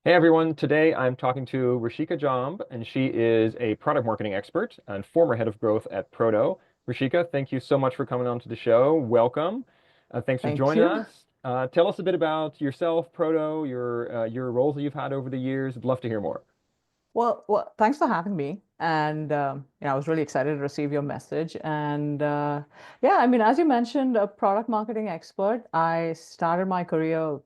Hey everyone, today I'm talking to Rishika Jhamb, and she is a product marketing expert and former head of growth at Proto. Rishika, thank you so much for coming on to the show. Welcome. Thanks for Thank joining you. us. Tell us a bit about yourself, Proto, your roles that you've had over the years. I'd love to hear more. Well, thanks for having me. And I was really excited to receive your message. And yeah, I mean, as you mentioned, a product marketing expert. I started my career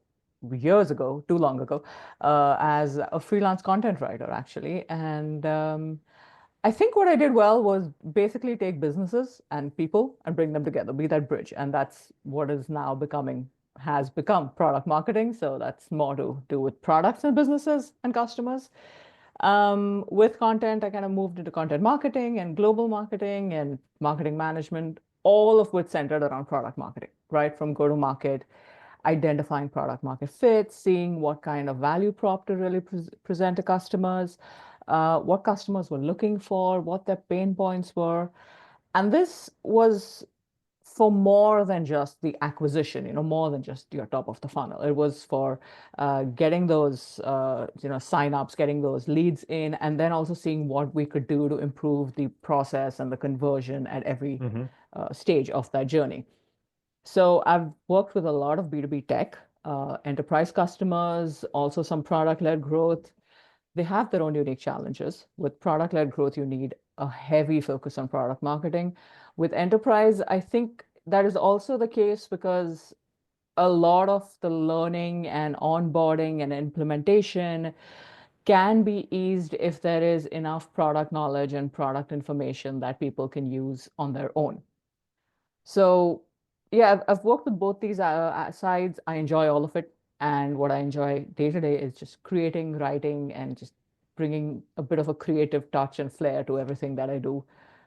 years ago, too long ago, as a freelance content writer, actually. And I think what I did well was basically take businesses and people and bring them together, be that bridge. And that's what is now has become product marketing. So that's more to do with products and businesses and customers. With content, I kind of moved into content marketing and global marketing and marketing management, all of which centered around product marketing, right? From go to market, identifying product market fit, seeing what kind of value prop to really present to customers, what customers were looking for, what their pain points were. And this was for more than just the acquisition, more than just your top of the funnel. It was for getting those, signups, getting those leads in, and then also seeing what we could do to improve the process and the conversion at every Hmm. stage of that journey. So I've worked with a lot of B2B tech, enterprise customers, also some product-led growth. They have their own unique challenges. With product-led growth, you need a heavy focus on product marketing. With enterprise, I think that is also the case because a lot of the learning and onboarding and implementation can be eased if there is enough product knowledge and product information that people can use on their own. So, yeah, I've worked with both these sides. I enjoy all of it. And what I enjoy day to day is just creating, writing, and just bringing a bit of a creative touch and flair to everything that I do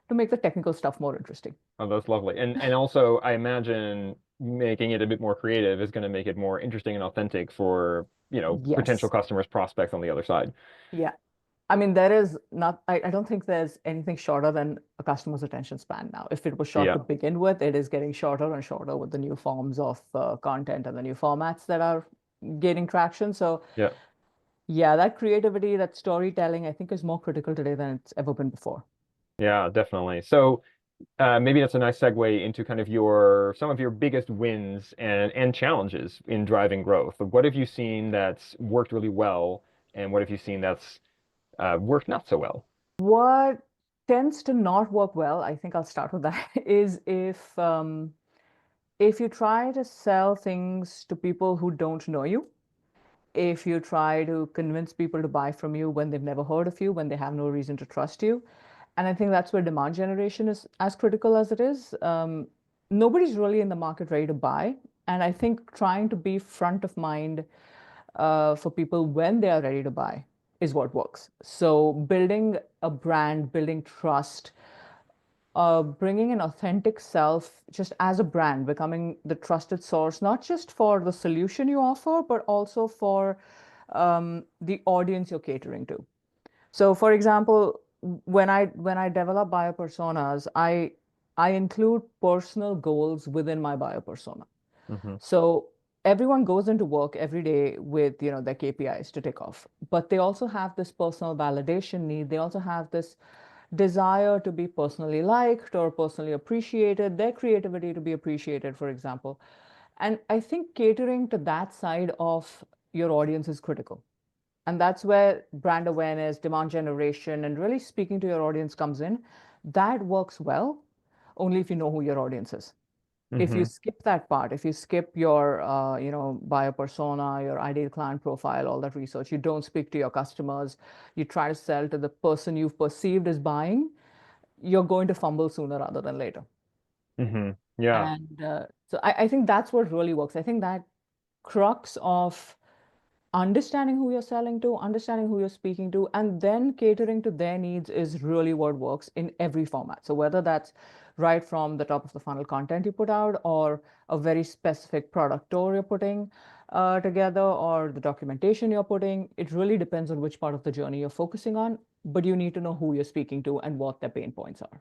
to make the technical stuff more interesting. Oh, that's lovely. And also, I imagine making it a bit more creative is going to make it more interesting and authentic for, potential Yes. customers, prospects on the other side. Yeah. I mean, there is not, I don't think there's anything shorter than a customer's attention span now. If it was short Yeah. to begin with, it is getting shorter and shorter with the new forms of content and the new formats that are gaining traction. So, Yeah. yeah, that creativity, that storytelling, I think is more critical today than it's ever been before. Yeah, definitely. So maybe that's a nice segue into kind of your some of your biggest wins and challenges in driving growth. What have you seen that's worked really well, and what have you seen that's worked not so well? What tends to not work well, I think I'll start with that, is if you try to sell things to people who don't know you, if you try to convince people to buy from you when they've never heard of you, when they have no reason to trust you. And I think that's where demand generation is as critical as it is. Nobody's really in the market ready to buy. And I think trying to be front of mind for people when they are ready to buy is what works. So building a brand, building trust, bringing an authentic self just as a brand, becoming the trusted source, not just for the solution you offer, but also for the audience you're catering to. So, for example, when I develop buyer personas, I include personal goals within my buyer persona. Hmm. So everyone goes into work every day with, their KPIs to tick off, but they also have this personal validation need. They also have this desire to be personally liked or personally appreciated, their creativity to be appreciated, for example. And I think catering to that side of your audience is critical. And that's where brand awareness, demand generation, and really speaking to your audience comes in. That works well only if you know who your audience is. If you Hmm. skip that part, if you skip your, buyer persona, your ideal client profile, all that research, you don't speak to your customers, you try to sell to the person you've perceived as buying, you're going to fumble sooner rather than later. Hmm. Yeah. And so I think that's what really works. I think that crux of understanding who you're selling to, understanding who you're speaking to, and then catering to their needs is really what works in every format. So whether that's right from the top of the funnel content you put out or a very specific product tour you're putting together or the documentation you're putting, it really depends on which part of the journey you're focusing on, but you need to know who you're speaking to and what their pain points are.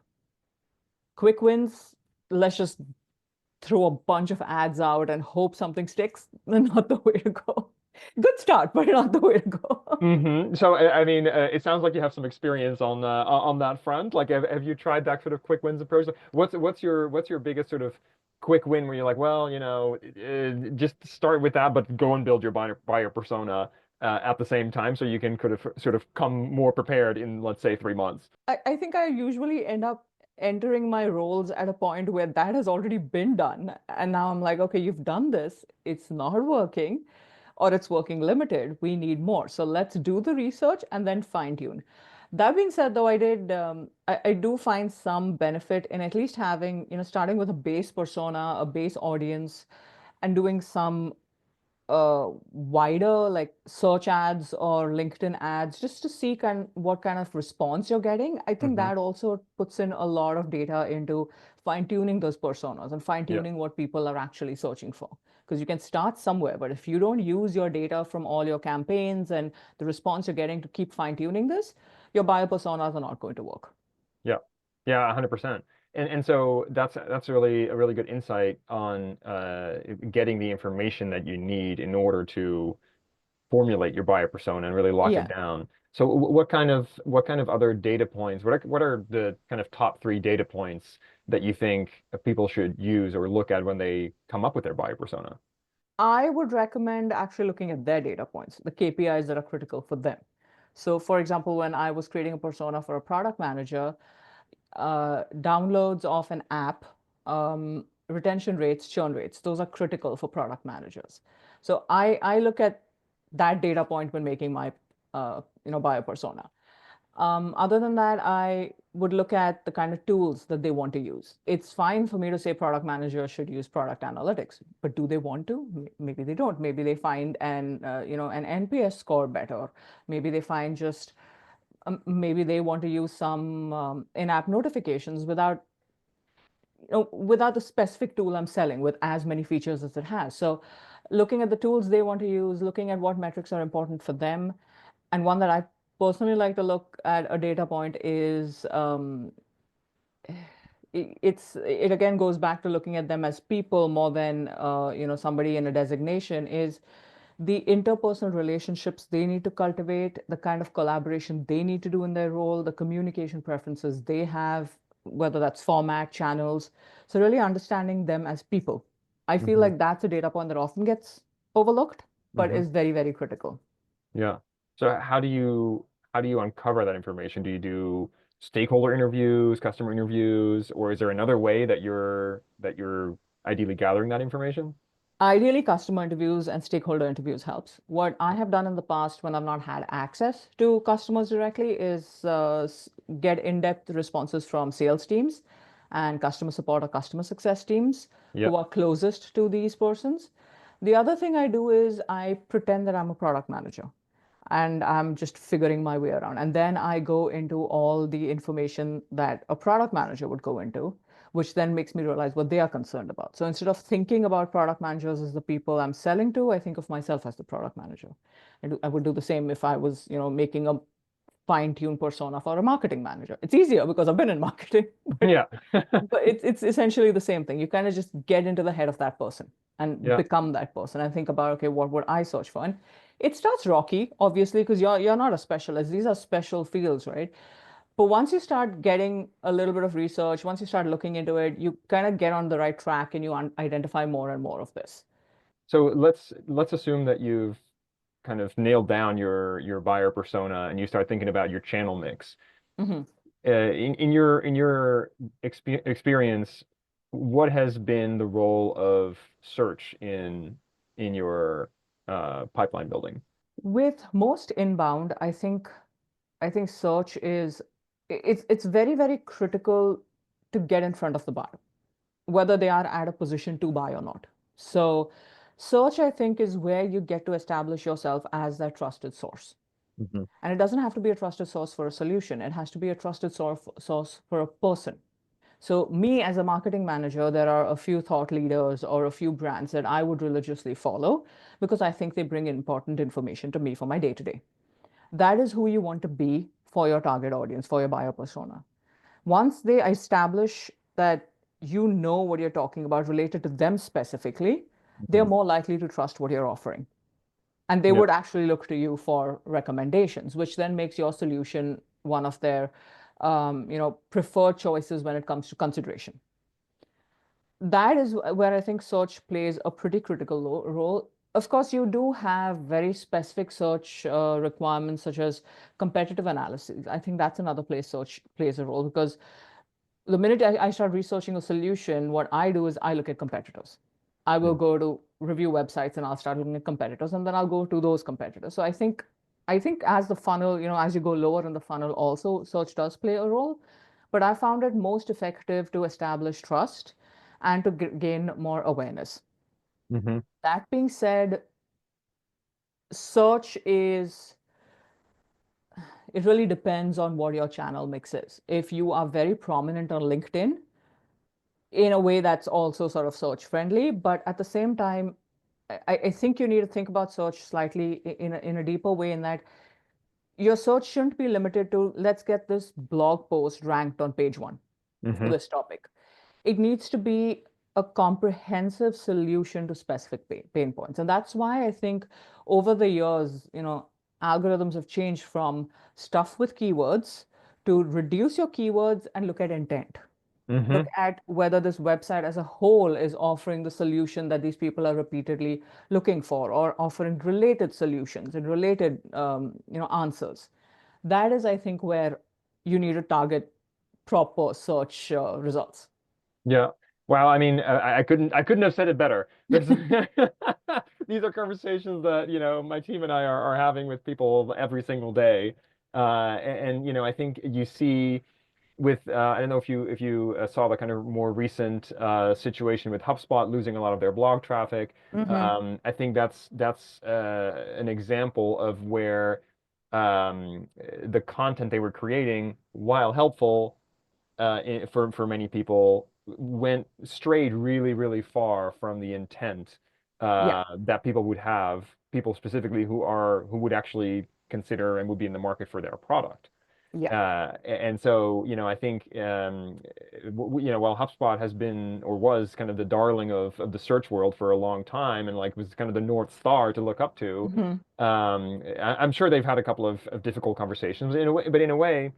Quick wins, let's just throw a bunch of ads out and hope something sticks, not the way to go. Good start, but not the way to go. So, I mean, it sounds like you have some experience on that front. Like, have you tried that sort of quick wins approach? What's your biggest sort of quick win where you're like, well, just start with that, but go and build your buyer persona at the same time, so you can sort of come more prepared in, let's say, 3 months. I think I usually end up entering my roles at a point where that has already been done. And now I'm like, okay, you've done this. It's not working, or it's working limited. We need more. So let's do the research and then fine tune. That being said, though, I do find some benefit in at least having, starting with a base persona, a base audience, and doing some wider like search ads or LinkedIn ads just to see what kind of response you're getting. I think Hmm. that also puts in a lot of data into fine-tuning those personas and Yeah. fine-tuning what people are actually searching for. Because you can start somewhere, but if you don't use your data from all your campaigns and the response you're getting to keep fine-tuning this, your buyer personas are not going to work. Yeah. Yeah, 100%. And so that's really a really good insight on getting the information that you need in order to formulate your buyer persona and really lock it Yeah. down. So what kind of other data points, what are the kind of top three data points that you think people should use or look at when they come up with their buyer persona? I would recommend actually looking at their data points, the KPIs that are critical for them. So, for example, when I was creating a persona for a product manager, downloads of an app, retention rates, churn rates, those are critical for product managers. So I look at that data point when making my buyer persona. Other than that, I would look at the kind of tools that they want to use. It's fine for me to say product manager should use product analytics, but do they want to? Maybe they don't. Maybe they find an NPS score better. Maybe they find just maybe they want to use some in-app notifications without the specific tool I'm selling with as many features as it has. So looking at the tools they want to use, looking at what metrics are important for them, and one that I personally like to look at a data point is it again goes back to looking at them as people more than somebody in a designation, is the interpersonal relationships they need to cultivate, the kind of collaboration they need to do in their role, the communication preferences they have, whether that's format, channels. So really understanding them as people. I feel Hmm. like that's a data point that often gets overlooked, but Hmm. is very, very critical. Yeah. So how do you uncover that information? Do you do stakeholder interviews, customer interviews, or is there another way that you're ideally gathering that information? Ideally, customer interviews and stakeholder interviews helps. What I have done in the past when I've not had access to customers directly is get in-depth responses from sales teams and customer support or customer success teams Yeah. who are closest to these persons. The other thing I do is I pretend that I'm a product manager and I'm just figuring my way around. And then I go into all the information that a product manager would go into, which then makes me realize what they are concerned about. So instead of thinking about product managers as the people I'm selling to, I think of myself as the product manager. And I would do the same if I was, making a fine-tuned persona for a marketing manager. It's easier because I've been in marketing, but Yeah. but it's essentially the same thing. You kind of just get into the head of that person and Yeah. become that person and think about, okay, what would I search for? And it starts rocky, obviously, because you're not a specialist. These are special fields, right? But once you start getting a little bit of research, once you start looking into it, you kind of get on the right track and you identify more and more of this. So let's assume that you've kind of nailed down your buyer persona and you start thinking about your channel mix. Mhm. In your experience, what has been the role of search in your pipeline building? With most inbound, I think search is it's very, very critical to get in front of the buyer, whether they are at a position to buy or not. So, search, I think, is where you get to establish yourself as that trusted source. Hmm. And it doesn't have to be a trusted source for a solution, it has to be a trusted source for a person. So, me as a marketing manager, there are a few thought leaders or a few brands that I would religiously follow because I think they bring important information to me for my day to day. That is who you want to be for your target audience, for your buyer persona. Once they establish that you know what you're talking about related to them specifically, they're Hmm. more likely to trust what you're offering. And they Yep. would actually look to you for recommendations, which then makes your solution one of their preferred choices when it comes to consideration. That is where I think search plays a pretty critical role. Of course, you do have very specific search requirements, such as competitive analysis. I think that's another place search plays a role, because the minute I start researching a solution, what I do is I look at competitors. I will Mm. go to review websites and I'll start looking at competitors, and then I'll go to those competitors. So I think as the funnel, as you go lower in the funnel, also search does play a role. But I found it most effective to establish trust and to gain more awareness. Hmm. That being said, search is, it really depends on what your channel mix is. If you are very prominent on LinkedIn, in a way that's also sort of search friendly, but at the same time, I think you need to think about search slightly in a deeper way, in that your search shouldn't be limited to, let's get this blog post ranked on page one for Hmm. this topic. It needs to be a comprehensive solution to specific pain points. And that's why I think over the years, algorithms have changed from stuff with keywords to reduce your keywords and look at intent. Look Hmm. at whether this website as a whole is offering the solution that these people are repeatedly looking for, or offering related solutions and related answers. That is, I think, where you need to target proper search results. Yeah. Wow. I mean, I couldn't have said it better. There's these are conversations that, my team and I are having with people every single day. I think you see with I don't know if you saw the kind of more recent situation with HubSpot losing a lot of their blog traffic. Hmm. I think that's an example of where the content they were creating, while helpful for many people, strayed really, really far from the intent Yeah, that people would have, people specifically who would actually consider and would be in the market for their product. yeah. And so, I think, while HubSpot has been or was kind of the darling of the search world for a long time, and like was kind of the North Star to look up to, Hmm. I'm sure they've had a couple of difficult conversations in a way, but in a way,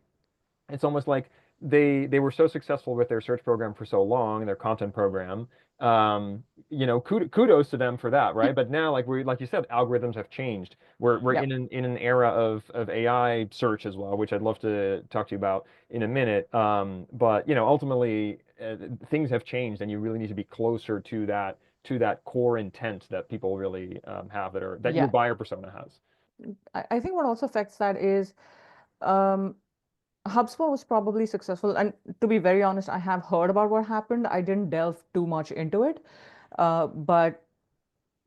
it's almost like they were so successful with their search program for so long, their content program. Kudos to them for that, right? But now, like you said, algorithms have changed. We're Yeah. in an era of AI search as well, which I'd love to talk to you about in a minute. But ultimately, things have changed, and you really need to be closer to that core intent that people really have, that your Yeah. buyer persona has. I think what also affects that is, um, HubSpot was probably successful. And to be very honest, I have heard about what happened. I didn't delve too much into it. But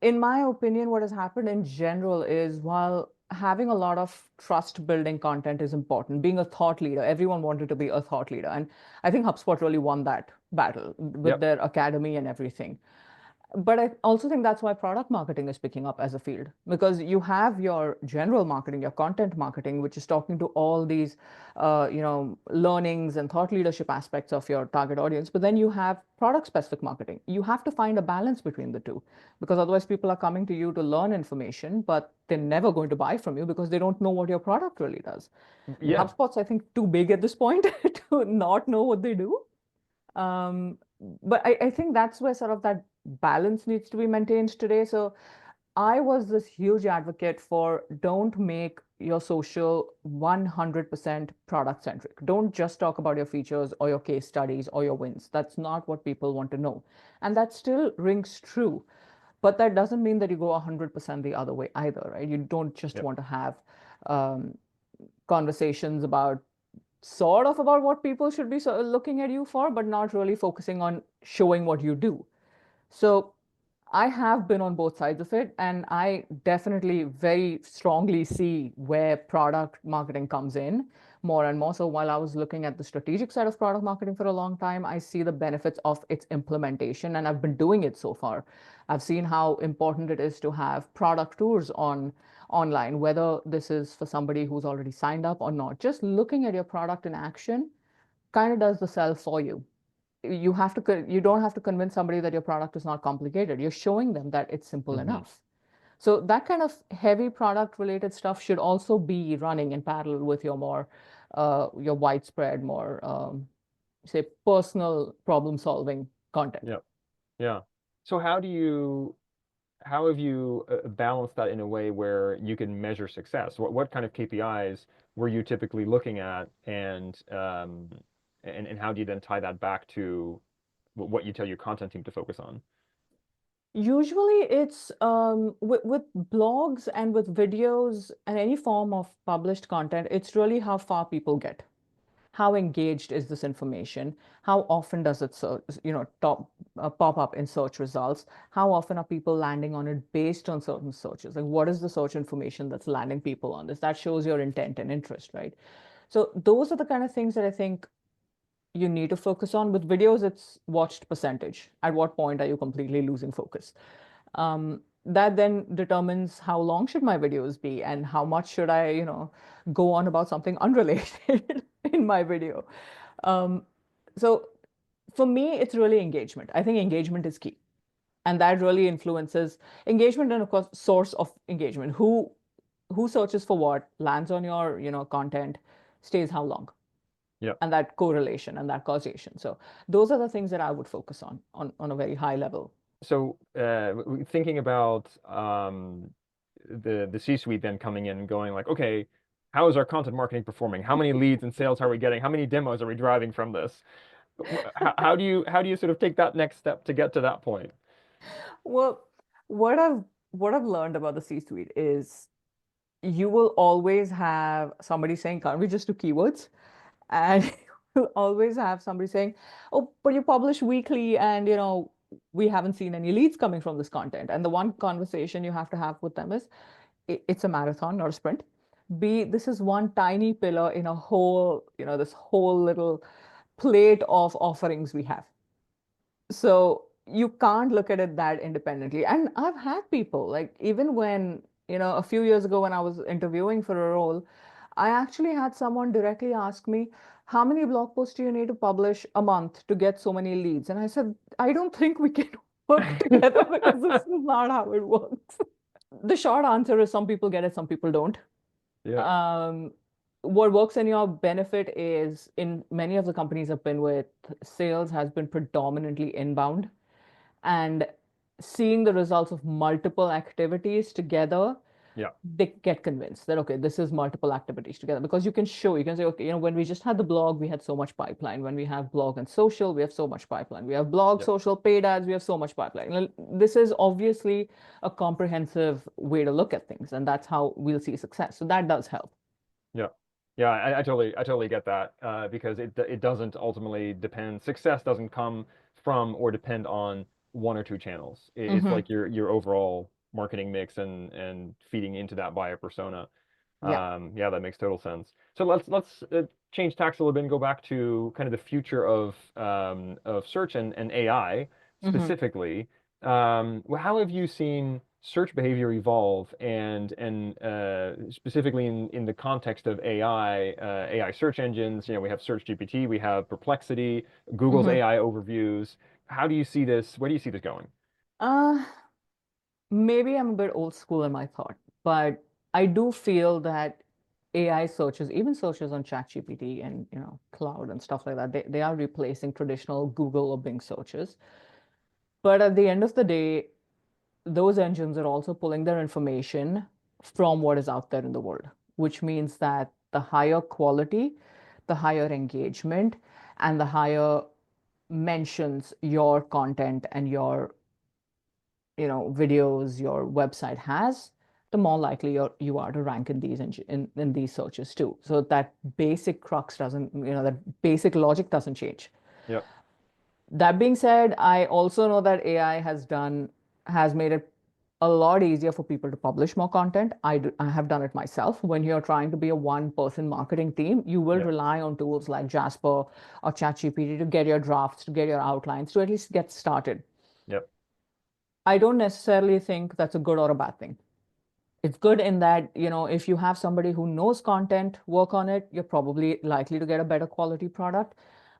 in my opinion, what has happened in general is, while having a lot of trust building content is important, being a thought leader, everyone wanted to be a thought leader. And I think HubSpot really won that battle with Yep. their academy and everything. But I also think that's why product marketing is picking up as a field, because you have your general marketing, your content marketing, which is talking to all these, learnings and thought leadership aspects of your target audience. But then you have product specific marketing. You have to find a balance between the two, because otherwise people are coming to you to learn information, but they're never going to buy from you because they don't know what your product really does. And Yeah. HubSpot's, I think, too big at this point to not know what they do. Um, but I think that's where sort of that balance needs to be maintained today. So I was this huge advocate for, don't make your social 100% product centric. Don't just talk about your features or your case studies or your wins. That's not what people want to know. And that still rings true. But that doesn't mean that you go 100% the other way either, right? You don't just Yep. want to have um, conversations about what people should be looking at you for, but not really focusing on showing what you do. So I have been on both sides of it, and I definitely very strongly see where product marketing comes in more and more. So while I was looking at the strategic side of product marketing for a long time, I see the benefits of its implementation, and I've been doing it so far. I've seen how important it is to have product tours online, whether this is for somebody who's already signed up or not. Just looking at your product in action kind of does the sell for you. You don't have to convince somebody that your product is not complicated. You're showing them that it's simple Hmm. enough. So that kind of heavy product related stuff should also be running in parallel with your widespread, more say personal problem solving content. Yeah. Yeah. So how have you balanced that in a way where you can measure success? What kind of KPIs were you typically looking at, and how do you then tie that back to what you tell your content team to focus on? Usually it's with blogs and with videos and any form of published content, it's really how far people get. How engaged is this information? How often does it pop up in search results? How often are people landing on it based on certain searches? Like what is the search information that's landing people on this? That shows your intent and interest, right? So those are the kind of things that I think you need to focus on. With videos, it's watched percentage. At what point are you completely losing focus? That then determines how long should my videos be and how much should I, go on about something unrelated in my video. Um, so for me, it's really engagement. I think engagement is key. And that really influences engagement and of course source of engagement. Who searches for what, lands on your, content, stays how long, Yeah. and that correlation and that causation. So those are the things that I would focus on a very high level. So thinking about the C-suite then coming in and going like, okay, how is our content marketing performing? How many leads and sales are we getting? How many demos are we driving from this? How do you sort of take that next step to get to that point? Well, what I've what I've learned about the C-suite is you will always have somebody saying, can't we just do keywords? And you'll always have somebody saying, oh, but you publish weekly and we haven't seen any leads coming from this content. And the one conversation you have to have with them is it's a marathon, not a sprint. B, this is one tiny pillar in a whole, this whole little plate of offerings we have. So you can't look at it that independently. And I've had people like even when, a few years ago when I was interviewing for a role, I actually had someone directly ask me, how many blog posts do you need to publish a month to get so many leads? And I said, I don't think we can work together because this is not how it works. The short answer is some people get it, some people don't. Yeah. Um, what works in your benefit is in many of the companies I've been with, sales has been predominantly inbound and seeing the results of multiple activities together, Yeah. they get convinced that, okay, this is multiple activities together because you can say, okay, when we just had the blog, we had so much pipeline. When we have blog and social, we have so much pipeline. We have blog, Yeah. social, paid ads, we have so much pipeline. This is obviously a comprehensive way to look at things, and that's how we'll see success. So that does help. Yeah. Yeah, I totally get that because it doesn't ultimately depend. Success doesn't come from or depend on one or two channels. It's Hmm. like your overall marketing mix and feeding into that buyer persona. Yeah. Yeah, that makes total sense. So let's change tacks a little bit and go back to kind of the future of search and AI Hmm. specifically. Well, how have you seen search behavior evolve and specifically in the context of AI search engines? We have Search GPT, we have Perplexity, Google's Hmm. AI overviews. How do you see this? Where do you see this going? Uh, Maybe I'm a bit old school in my thought, but I do feel that AI searches, even searches on ChatGPT and cloud and stuff like that, they are replacing traditional Google or Bing searches. But at the end of the day, those engines are also pulling their information from what is out there in the world, which means that the higher quality, the higher engagement, and the higher mentions your content and your videos your website has, the more likely you are to rank in in these searches too. So that basic crux doesn't, that basic logic doesn't change. Yep. That being said, I also know that AI has made it a lot easier for people to publish more content. I have done it myself. When you're trying to be a one-person marketing team, you will Yep. rely on tools like Jasper or ChatGPT to get your drafts, to get your outlines, to at least get started. Yep. I don't necessarily think that's a good or a bad thing. It's good in that, if you have somebody who knows content, work on it, you're probably likely to get a better quality product.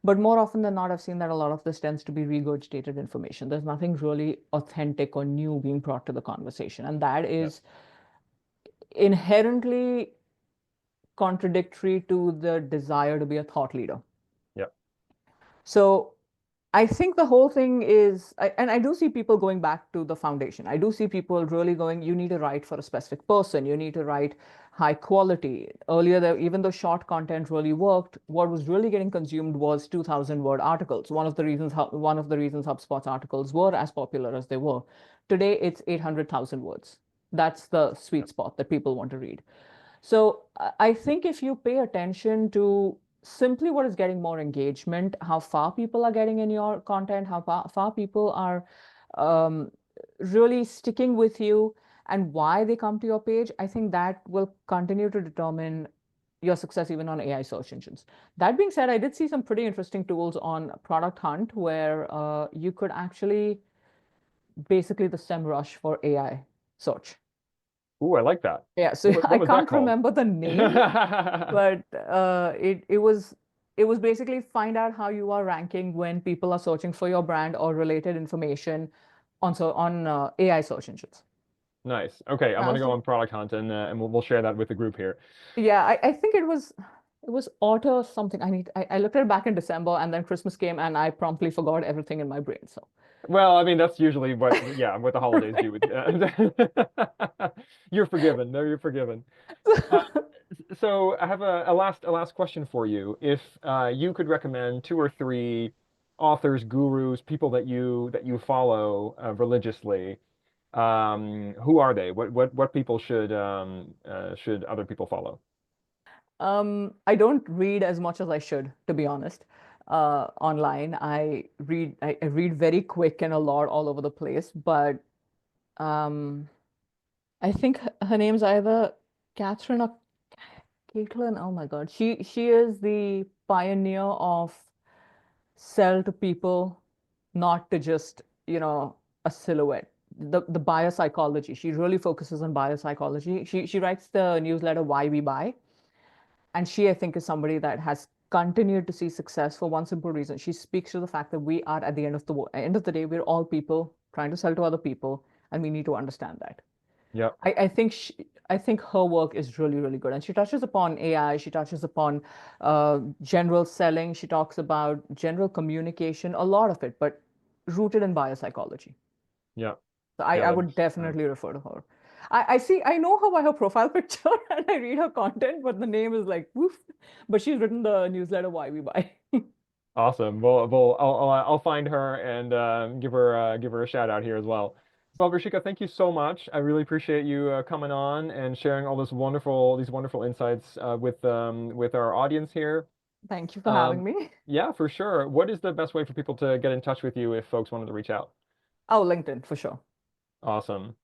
But more often than not, I've seen that a lot of this tends to be regurgitated information. There's nothing really authentic or new being brought to the conversation. And that Yep. is inherently contradictory to the desire to be a thought leader. Yep. So I think the whole thing is, and I do see people going back to the foundation. I do see people really going, you need to write for a specific person. You need to write high quality. Earlier, there, even though short content really worked, what was really getting consumed was 2,000 word articles. One of the reasons HubSpot's articles were as popular as they were. Today, it's 800,000 words. That's the sweet Yep. spot that people want to read. So I think if you pay attention to simply what is getting more engagement, how far people are getting in your content, how far people are um, really sticking with you, and why they come to your page, I think that will continue to determine your success even on AI search engines. That being said, I did see some pretty interesting tools on Product Hunt where you could actually basically the SEM rush for AI search. Ooh, I like that. Yeah, so What I was that can't called? remember the name, but it was basically find out how you are ranking when people are searching for your brand or related information on AI search engines. Nice. Okay, I'm And I gonna was go like, on Product Hunt and we'll share that with the group here. yeah, I think it was auto something. I looked at it back in December, and then Christmas came, and I promptly forgot everything in my brain. So Well, I mean, that's usually what the holidays right. do with you're forgiven. No, you're forgiven. Uh, so I have a last question for you. If you could recommend two or three authors, gurus, people that you follow religiously, who are they? What people should other people follow? I don't read as much as I should, to be honest. Online, I read very quick and a lot all over the place, but um, I think her name's either Catherine or Caitlin. Oh my God, she is the pioneer of sell to people, not to just a silhouette. The biopsychology. She really focuses on biopsychology. She writes the newsletter Why We Buy. And she, I think, is somebody that has continued to see success for one simple reason. She speaks to the fact that we are at the end of the day, we're all people trying to sell to other people, and we need to understand that. Yep. I think her work is really, really good. And she touches upon AI, she touches upon general selling, she talks about general communication, a lot of it, but rooted in biopsychology. Yep. So Yeah, I that would makes sense. definitely refer to her. I know her by her profile picture and I read her content, but the name is like woof. But she's written the newsletter Why We Buy. Awesome. Well, I'll find her and give her a shout out here as well. Well, Rishika, thank you so much. I really appreciate you coming on and sharing all these wonderful insights with our audience here. Thank you for having Um, me. yeah, for sure. What is the best way for people to get in touch with you if folks wanted to reach out? Oh, LinkedIn for sure. Awesome.